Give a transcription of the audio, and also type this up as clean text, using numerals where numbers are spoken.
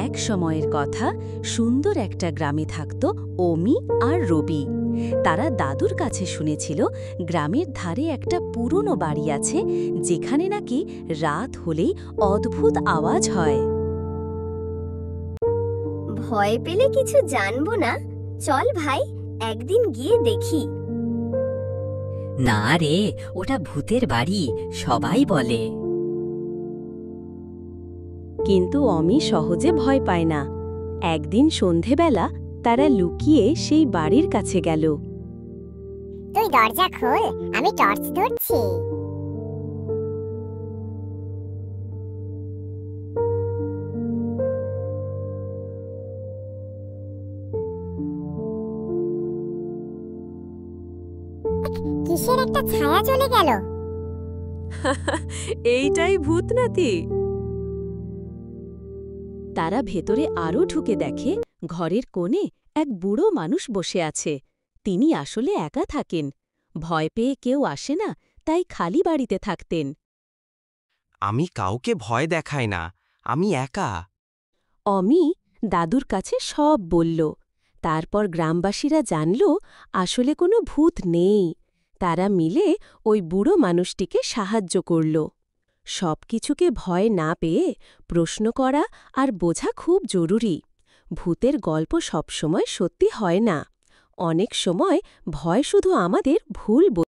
এক সময়ের কথা, সুন্দর একটা গ্রামে থাকত অমি আর রবি। তারা দাদুর কাছে শুনেছিল গ্রামের ধারে একটা পুরনো বাড়ি আছে, যেখানে নাকি রাত হলেই অদ্ভুত আওয়াজ হয়। ভয় পেলে কিছু জানবো না, চল ভাই একদিন গিয়ে দেখি। না রে, ওটা ভূতের বাড়ি, সবাই বলে। কিন্তু অমি সহজে ভয় পায় না। একদিন সন্ধেবেলা তারা লুকিয়ে সেই বাড়ির কাছে গেল। তুই দরজা খোল, আমি টর্চ ধরছি। কিসের একটা ছায়া চলে গেল। এইটাই ভূত নাতি। তারা ভেতরে আরও ঢুকে দেখে ঘরের কোণে এক বুড়ো মানুষ বসে আছে। তিনি আসলে একা থাকেন, ভয় পেয়ে কেউ আসে না, তাই খালি বাড়িতে থাকতেন। আমি কাউকে ভয় দেখাই না, আমি একা। অমি দাদুর কাছে সব বলল। তারপর গ্রামবাসীরা জানল আসলে কোনো ভূত নেই। তারা মিলে ওই বুড়ো মানুষটিকে সাহায্য করল। সবকিছুকে ভয় না পেয়ে প্রশ্ন করা আর বোঝা খুব জরুরি। ভূতের গল্প সবসময় সত্যি হয় না, অনেক সময় ভয় শুধু আমাদের ভুল